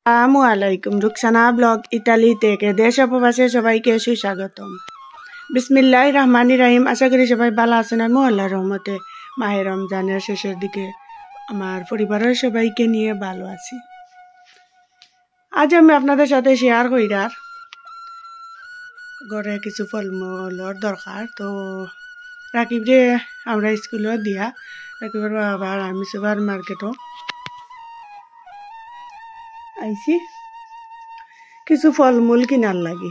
আসসালামু আলাইকুম, Rukhsana blog Italy থেকে দেশ ও প্রবাসে সবাইকে সুস্বাগতম। বিসমিল্লাহির রহমানির রহিম। আশা করি সবাই ভালো আছেন। আমি আল্লাহর রহমতে মাহে রমজানের শেষের দিকে আমার পরিবারের সবাইকে নিয়ে ভালো আছি। আজ আমি আপনাদের সাথে শেয়ার কইরার ঘরে কিছু ফলমূলের দরকার। তো রাকিবরে আমরা স্কুলে দিয়া রাকিবের বাবার আমি সুপার মার্কেটও আইছি কিছু ফলমূল কিনার লাগি।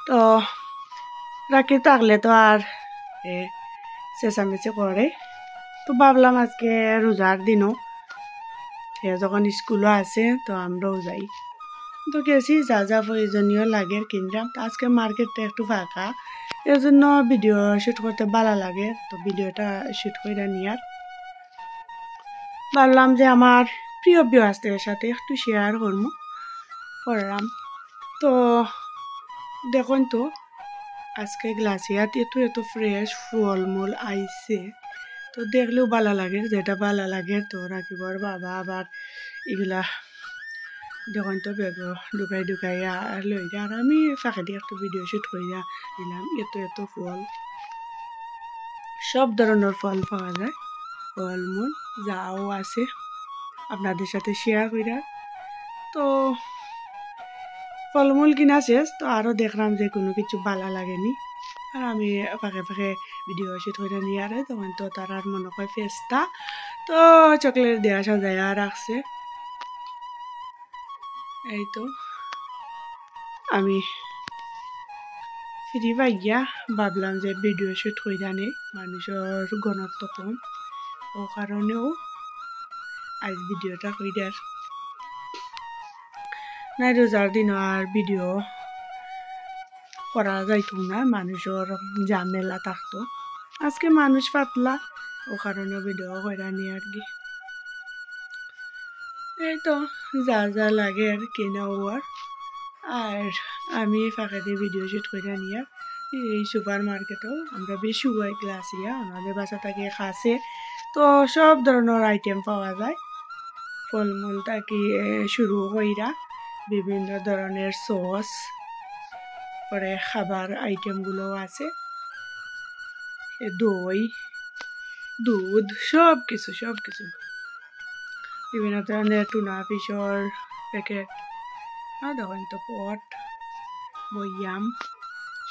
তো রাকিব থাকলে তো আর চেঁচামেচি করে, তো ভাবলাম আজকে রোজার দিনও যখন স্কুলও আছে তো আমরাও যাই। তো গেছি যা যা প্রয়োজনীয় লাগে কিনলাম। তো আজকে মার্কেটটা একটু ফাঁকা, এর জন্য ভিডিও শ্যুট করতে ভালো লাগে। তো ভিডিওটা শ্যুট করে নিয়ার ভাবলাম যে আমার প্রিয় ভিউয়ার্সদের সাথে একটু শেয়ার করলাম। তো দেখুন তো আজকে গ্লাসিয়াত এত ফ্রেশ ফলমূল আইছে, তো দেখলেও ভালো লাগে। যেটা ভালো লাগে তো রাখিবর বাবা আবার এগুলা দেখুন তো বেগ ঢুকাই লই যা, আর আমি ফাঁকে দিয়ে একটু ভিডিও শ্যুট করিয়া দিলাম। এত ফল, সব ধরনের ফল পাওয়া যায়, ফলমূল যাও আছে আপনাদের সাথে শেয়ার করিয়া। তো ফলমূল কিনা শেষ, তো আরও দেখলাম যে কোনো কিছু ভালো লাগেনি, আর আমি ফাঁকে ভিডিও শ্যুট করে নিয়ে আর তখন তো তার আর মনে হয় ফেস্তা, তো চকলেট দেওয়া সাজাইয়া রাখছে। এই তো আমি ফ্রি পাইয়া ভাবলাম যে ভিডিও শ্যুট করে নেই, মানুষের ঘনত্ব কম, ও কারণেও আজ ভিডিওটা কইরার না। রোজার দিন আর ভিডিও করা যাইত না, মানুষের ঝামেলা থাকতো। আজকে মানুষ পাতলা, ও কারণে ভিডিও কইরা নি আর কি। এই তো যা লাগে আর কিনা হওয়ার, আর আমি ফাঁকে দিয়ে ভিডিও শ্যুট করে নিয়ে এই সুপার মার্কেটও আমরা বেশি হয় গ্লাসিয়া আমাদের বাসা থেকে কাছে, তো সব ধরনের আইটেম পাওয়া যায়। ফলমূল থেকে শুরু কইরা বিভিন্ন ধরনের সস পরে খাবার আইটেমগুলোও আছে, দই দুধ সব কিছু বিভিন্ন ধরনের টুনা ফিশর প্যাকেট, দেখেন তো পট বয়াম,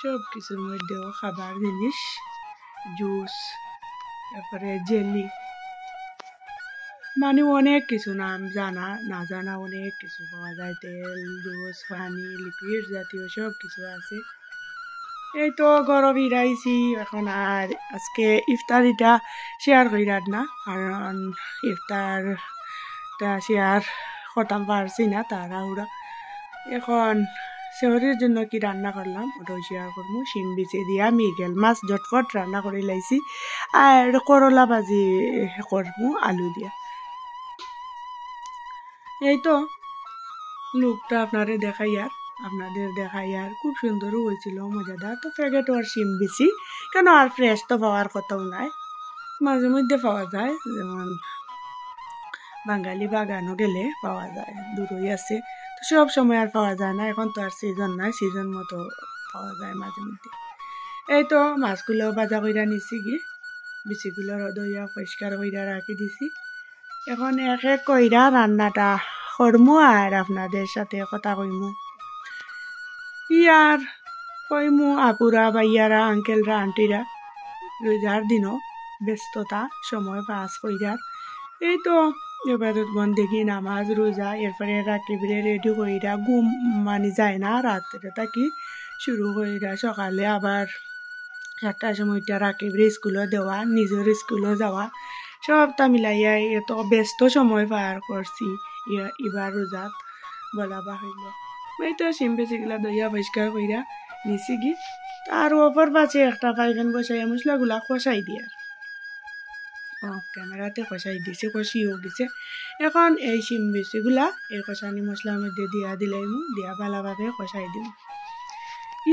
সব কিছুর মধ্যেও খাবার জিনিস, জুস, তারপরে জেলি, মানে অনেক কিছু নাম জানা না জানা অনেক কিছু পাওয়া যায়। তেল, জুস, পানি, লিকুইড জাতীয় সব কিছু আছে। এই তো গরম ফিরাইছি এখন, আর আজকে ইফতারিটা শেয়ার কইরার না, কারণ ইফতারটা শেয়ার করতাম পারছি না তাড়াহুড়া। এখন শহরের জন্য কি রান্না করলাম ওটাও শেয়ার করবো। শিম বিচি দিয়া মিগেল মাছ ঝটফট রান্না করে লাইছি, আর করলা ভাজি করবো আলু দিয়া। এই তো লুকটা আপনাদের দেখাই আর খুব সুন্দরও হয়েছিল, মজাদার। তো প্যাকেট আর শিম বিচি কেন আর ফ্রেশ তো পাওয়ার কথাও নাই, মাঝে মধ্যে পাওয়া যায়, যেমন বাঙালি বাগানও গেলে পাওয়া যায়, দূরই আছে, তো সব সময় আর পাওয়া যায় না। এখন তো আর সিজন নাই, সিজন মতো পাওয়া যায় মাঝে মধ্যে। এই তো মাছগুলো ভাজা কইরা নিছি বিচিগুলো রদইয়া পরিষ্কার কইরা রাখি দিছি। এখন এক কইরা রান্নাটা করমু আর আপনাদের সাথে কথা কইমু। ইয়ার কইমু আপুরা ভাইয়ারা আঙ্কেলরা আন্টিরা রোজার দিনও ব্যস্ততা সময় পাস কইরার। এই তো এবাদত বন্দেগি নামাজ রোজা, এরপরে রাকিবরে রেডি কইরা ঘুম মানি যায় না, রাত্রে থাকি শুরু কইরা সকালে আবার 7টার সময়টা রাকিবরে স্কুলে দেওয়া, নিজের স্কুলে যাওয়া, সবটা মিলাইয়া এত ব্যস্ত সময় পার করছি এবার রোজাত বলা বাহিল। এই তো শিম বেচিগুলা দইয়া পরিষ্কার কইরা নিছি আর ওপর পাশে একটা পাইবেন বসাইয়া মশলাগুলা কষাই দিয়ার, ক্যামেরাতে কষাই দিছে, কষিও দিছে। এখন এই শিম বেচিগুলা এই কষানি মশলার মধ্যে দিয়া ভালোভাবে কষাই দিব।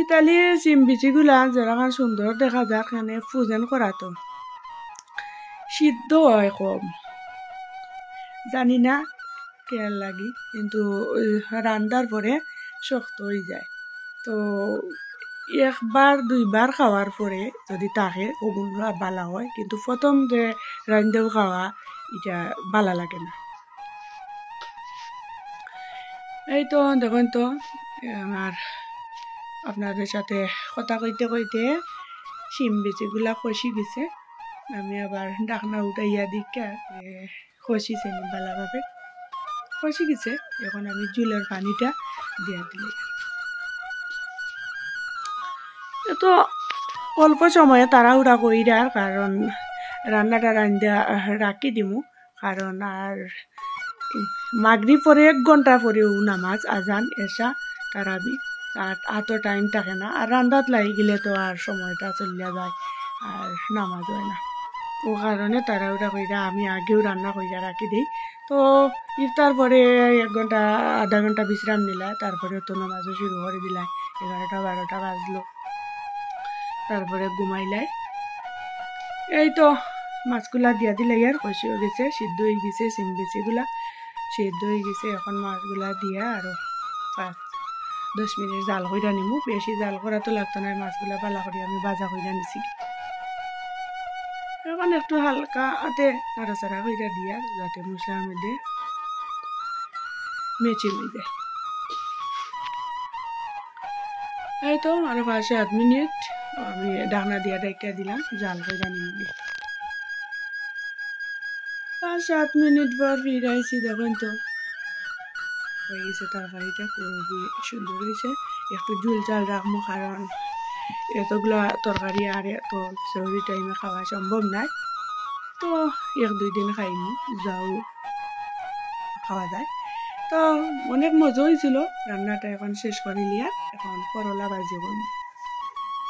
ইতালির শিম বিচিগুলা যেরকম সুন্দর দেখা যায়, খানে ফ্রোজেন করা তো সিদ্ধ হয় কম, জানি না কেয়ার লাগি, কিন্তু রান্নার পরে শক্ত হয়ে যায়। তো একবার দুইবার খাওয়ার পরে যদি তাকে ওগুলো বালা হয়, কিন্তু প্রথম যে রান্দেও খাওয়া এটা বালা লাগে না। এই তো দেখুন তো আমার আপনাদের সাথে কথা কইতে কইতে শিম বেচিগুলা খসি গেছে। আমি আবার ডাকনা উঠাইয়া দিকা খসিছে ভালোভাবে খসি গেছে। এখন আমি জুলের পানিটা দিয়া দিলে তো অল্প সময়ে তাড়াহুড়া কইরার, কারণ রান্নাটা রান্ধা রাখি দিমু, কারণ আর মাগরিব পরে 1 ঘন্টা পরেও নামাজ আজান এসা তারাবি এত টাইম থাকে না, আর রান্নাত লাগি গেলে তো আর সময়টা চলিয়া যায় আর নামাজ হয় না। ও কারণে তাড়াহুড়া কইরা আমি আগেও রান্না কইরা রাখি দিই। তো ইফতার পরে 1 ঘন্টা আধা ঘন্টা বিশ্রাম নিলা, তারপরে তো নামাজও শুরু করে দিলাই। 11টা 12টা বাজলো, তারপরে ঘুমাইলাই। এই তো মাছগুলা দিয়া দিলে আর কষি হয়ে গেছে, সিদ্ধ হয়ে গেছে, সিম বেচিগুলা সিদ্ধ হয়ে গেছে। এখন মাছগুলা দিয়া আরো 5-10 মিনিট জাল কইরা নিমু। বেশি জাল করা তো লাগতো না, মাছগুলা পালা করে আমি ভাজা কইরা নিছি। এখন একটু হালকা হাতে নাড়াচাড়া কইরা দিয়া যাতে মশলার মধ্যে মেচে হয়ে যায়। এই তো আরো 5-7 মিনিট আমি ঢাকনা দিয়া ঢেকে দিলাম জাল কইরা নিমু। 5-7 মিনিট পর ফিরাইছি, দেখুন তো হয়ে গেছে। তরকারিটা খুবই সুন্দর হয়েছে। একটু ঝুল চাল রাখবো, কারণ এতগুলা তরকারি আর এত জরুরি টাইমে খাওয়া সম্ভব নয়। তো 1-2 দিন খাইনি, যাও খাওয়া যায়। তো অনেক মজা হয়েছিল রান্নাটা। এখন শেষ করে লিয়া এখন করলা ভাজি করব।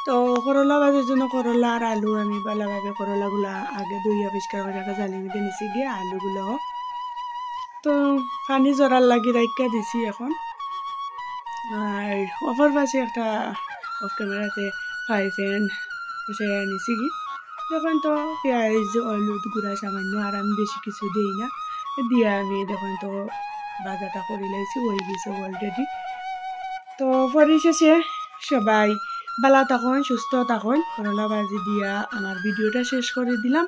তো করলা ভাজির জন্য করলা আর আলু আমি ভালোভাবে করলাগুলা আগে ধুইয়া পরিষ্কার করে একটা জালি মধ্যে নিচে গিয়ে আলুগুলো তো পানি জড়ার লাগি রাইখা দিছি। এখন আর অপর পাশে একটা অফ ক্যামেরাতে ফ্রাই প্যান বসে নিছি কি। দেখুন তো পেঁয়াজ হলুদ গুঁড়া সামান্য, আর আমি বেশি কিছু দিই না, দিয়ে আমি দেখুন তো ভাজাটা করে লাইছি, হয়ে গেছে অলরেডি। তো পরিশেষে সবাই ভালো থাকুন, সুস্থ থাকুন। করলা ভাজি দিয়া আমার ভিডিওটা শেষ করে দিলাম।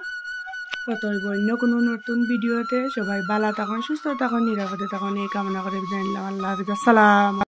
কত হইব অন্য কোনো নতুন ভিডিওতে। সবাই ভালো থাকুন, সুস্থ থাকুন, নিরাপদে থাকুন এই কামনা করে বিদায় নিলাম। আল্লাহ হাফেজ, আসসালাম।